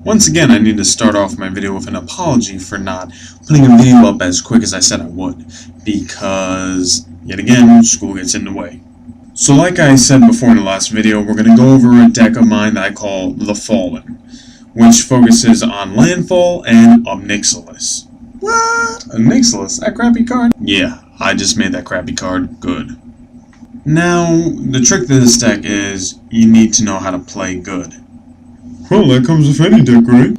Once again, I need to start off my video with an apology for not putting a video up as quick as I said I would, because, yet again, school gets in the way. So like I said before in the last video, we're going to go over a deck of mine that I call The Fallen, which focuses on Landfall and Nixilis. What? A Nixilis? That crappy card? Yeah, I just made that crappy card good. Now, the trick to this deck is you need to know how to play good. Well, that comes with any deck, right?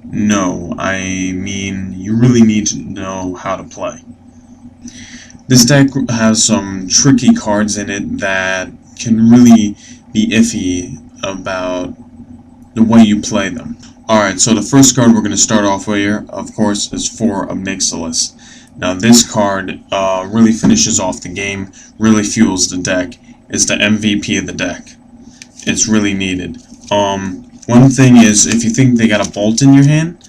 No, I mean, you really need to know how to play. This deck has some tricky cards in it that can really be iffy about the way you play them. Alright, so the first card we're going to start off with here, of course, is 4 of Nixilis. Now this card really finishes off the game, really fuels the deck. It's the MVP of the deck. It's really needed. One thing is, if you think they got a bolt in your hand,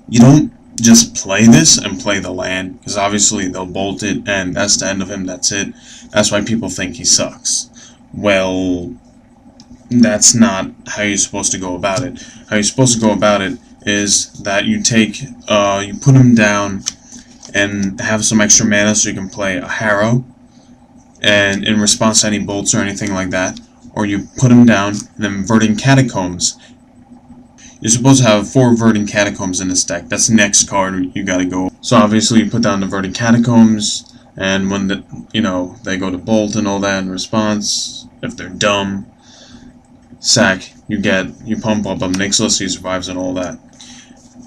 you don't just play this and play the land, because obviously they'll bolt it and that's the end of him, that's it. That's why people think he sucks. Well, that's not how you're supposed to go about it. How you're supposed to go about it is that you take, you put him down and have some extra mana so you can play a Harrow, and in response to any bolts or anything like that, or you put him down and then Verdant Catacombs. You're supposed to have 4 Verdant Catacombs in this deck. That's the next card you gotta go. So obviously you put down the Verdant Catacombs, and when they go to bolt and all that in response, if they're dumb, sack, you pump up Nixilis, he survives and all that.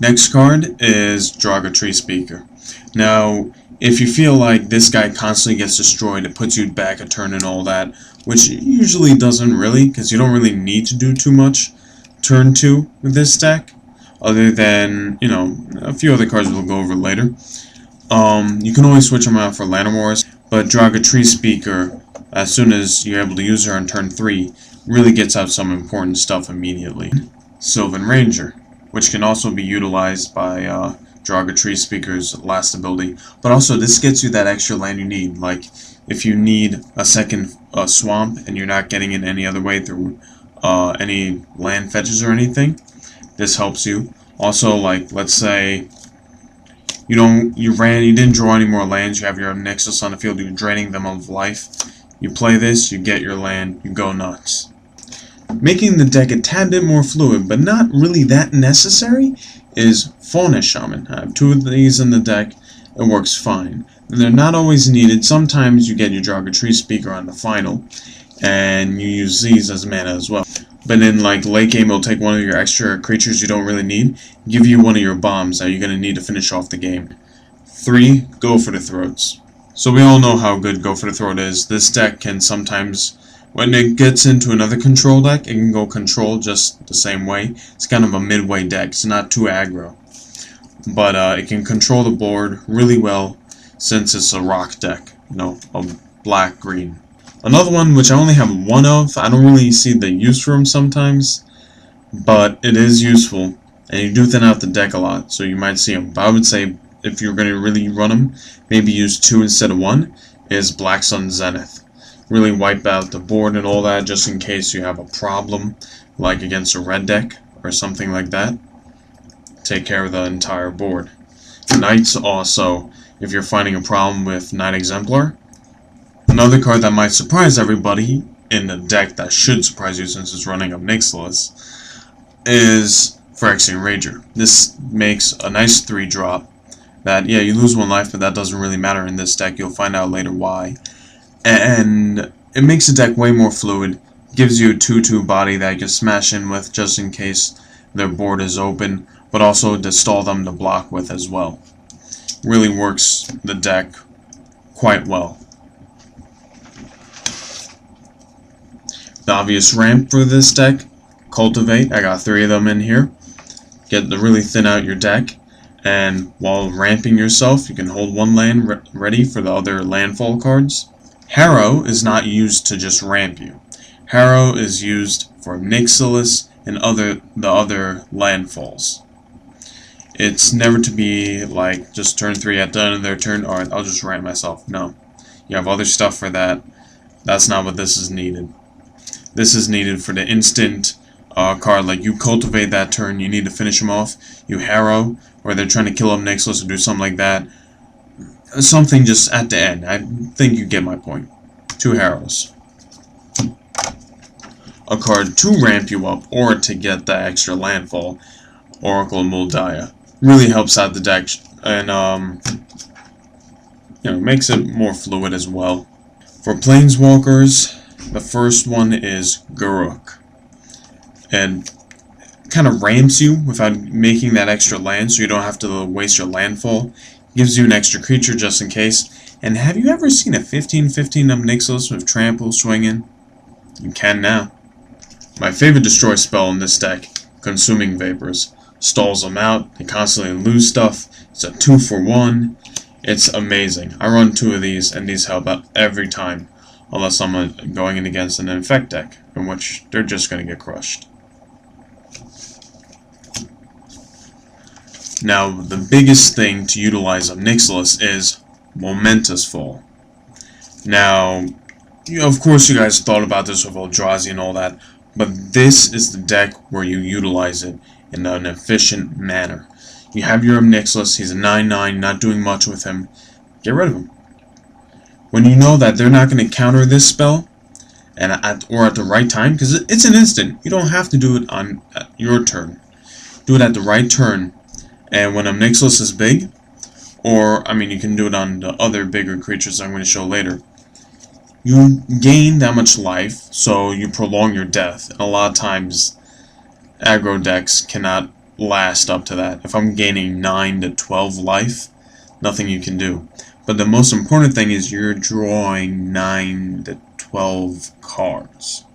Next card is Tree Speaker. Now, if you feel like this guy constantly gets destroyed, it puts you back a turn and all that, which usually doesn't really, because you don't really need to do too much turn 2 with this deck, other than, a few other cards we'll go over later. You can always switch them out for Lantern Wars, but Tree Speaker, as soon as you're able to use her on turn 3, really gets out some important stuff immediately. Sylvan Ranger, which can also be utilized by Tree Speaker's last ability, but also this gets you that extra land you need. Like, if you need a second swamp and you're not getting it any other way through any land fetches or anything, this helps you. Also, like, let's say you didn't draw any more lands, you have your Nixilis on the field, you're draining them of life. You play this, you get your land, you go nuts. Making the deck a tad bit more fluid, but not really that necessary, is Fauna Shaman. I have 2 of these in the deck. It works fine. And they're not always needed. Sometimes you get your Tree Speaker on the final, and you use these as mana as well. But in like late game, it'll take one of your extra creatures you don't really need, give you one of your bombs that you're going to need to finish off the game. 3, Go for the Throats. So we all know how good Go for the Throat is. This deck can sometimes, when it gets into another control deck, it can go control just the same way. It's kind of a midway deck. It's not too aggro. But it can control the board really well since it's a rock deck. A black-green. Another one, which I only have 1 of, I don't really see the use for them sometimes, but it is useful, and you do thin out the deck a lot, so you might see them. But I would say, if you're going to really run them, maybe use 2 instead of 1, is Black Sun Zenith. Really wipe out the board and all that, just in case you have a problem, like against a red deck, or something like that. Take care of the entire board. Knights also, if you're finding a problem with Knight Exemplar. Another card that might surprise everybody in the deck that should surprise you since it's running up Nixilis is Phyrexian Rager. This makes a nice 3-drop that, yeah, you lose 1 life, but that doesn't really matter in this deck. You'll find out later why. And it makes the deck way more fluid, gives you a 2/2 body that you can smash in with just in case their board is open, but also to stall them to block with as well. Really works the deck quite well. The obvious ramp for this deck, Cultivate. I got 3 of them in here. Get to really thin out your deck, and while ramping yourself, you can hold 1 land ready for the other landfall cards. Harrow is not used to just ramp you. Harrow is used for Nixilis and the other landfalls. It's never to be like just turn 3 at the end of their turn, alright, I'll just ramp myself. No. You have other stuff for that. That's not what this is needed. This is needed for the instant card, like you cultivate that turn, you need to finish him off, you harrow, or they're trying to kill up Nixilis or do something like that. Something just at the end. I think you get my point. 2 harrows. A card to ramp you up or to get the extra landfall, Oracle Muldaya. Really helps out the deck and makes it more fluid as well. For Planeswalkers, the first one is Garruk. And kind of ramps you without making that extra land, so you don't have to waste your landfall. Gives you an extra creature just in case. And have you ever seen a 15/15 of Nixilis with Trample swinging? You can now. My favorite destroy spell in this deck, Consuming Vapors. Stalls them out, they constantly lose stuff. It's a 2-for-1. It's amazing. I run 2 of these, and these help out every time. Unless I'm going in against an Infect deck, in which they're just going to get crushed. Now, the biggest thing to utilize of Nixilis is Momentous Fall. Now, of course you guys thought about this with Eldrazi and all that, but this is the deck where you utilize it in an efficient manner. You have your Nixilis, he's a 9/9, not doing much with him. Get rid of him. When you know that they're not going to counter this spell, or at the right time, because it's an instant. You don't have to do it on your turn. Do it at the right turn. And when a Nixilis is big, or, I mean, you can do it on the other bigger creatures I'm going to show later, you gain that much life, so you prolong your death. And a lot of times, aggro decks cannot last up to that. If I'm gaining 9 to 12 life, nothing you can do. But the most important thing is you're drawing 9 to 12 cards.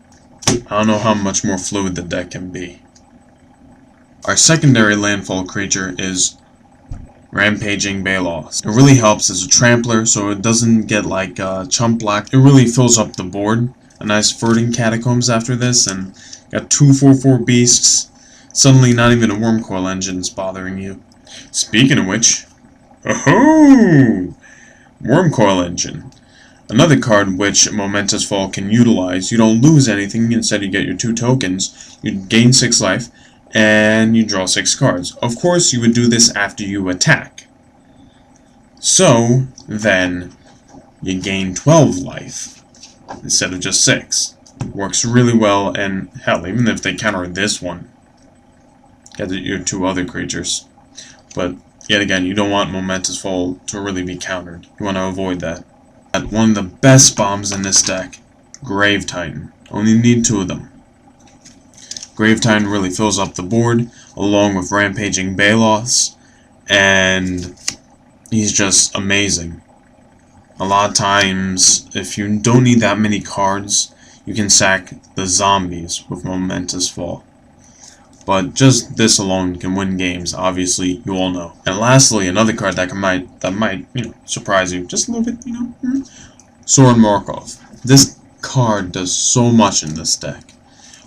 I don't know how much more fluid the deck can be. Our secondary landfall creature is Rampaging Baloth. It really helps as a trampler, so it doesn't get like chump block. It really fills up the board. A nice Verdant Catacombs after this, and got 2 4/4 beasts. Suddenly not even a Wormcoil engine is bothering you. Speaking of which, oh-ho! Wormcoil engine. Another card which Momentous Fall can utilize. You don't lose anything, instead you get your 2 tokens, you gain 6 life, and you draw 6 cards. Of course, you would do this after you attack. So, then, you gain 12 life, instead of just 6. Works really well, and hell, even if they counter this one, get your 2 other creatures. But, yet again, you don't want Momentous Fall to really be countered. You want to avoid that. One of the best bombs in this deck, Grave Titan. Only need 2 of them. Grave Titan really fills up the board, along with Rampaging Baloths, and he's just amazing. A lot of times, if you don't need that many cards, you can sack the zombies with Momentous Fall. But just this alone can win games, obviously, you all know. And lastly, another card that might surprise you just a little bit, Sorin Markov. This card does so much in this deck.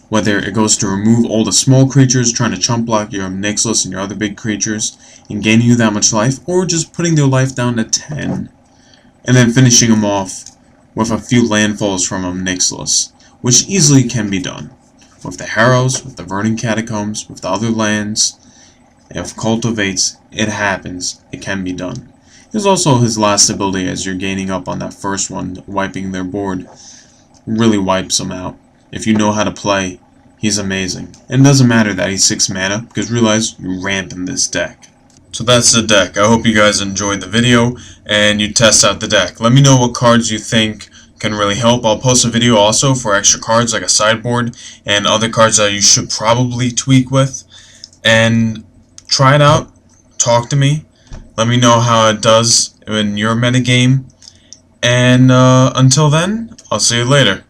Whether it goes to remove all the small creatures, trying to chump block your Nixilis and your other big creatures, and gaining you that much life, or just putting their life down to 10, and then finishing them off with a few landfalls from a Nixilis, which easily can be done. With the Harrows, with the Verdant Catacombs, with the other lands, if Cultivates, it happens, it can be done. There's also his last ability as you're gaining up on that first one, wiping their board. Really wipes them out. If you know how to play, he's amazing. And it doesn't matter that he's 6 mana, because realize you ramp in this deck. So that's the deck. I hope you guys enjoyed the video, and you test out the deck. Let me know what cards you think can really help. I'll post a video also for extra cards like a sideboard, and other cards that you should probably tweak with. And try it out. Talk to me. Let me know how it does in your metagame. And until then, I'll see you later.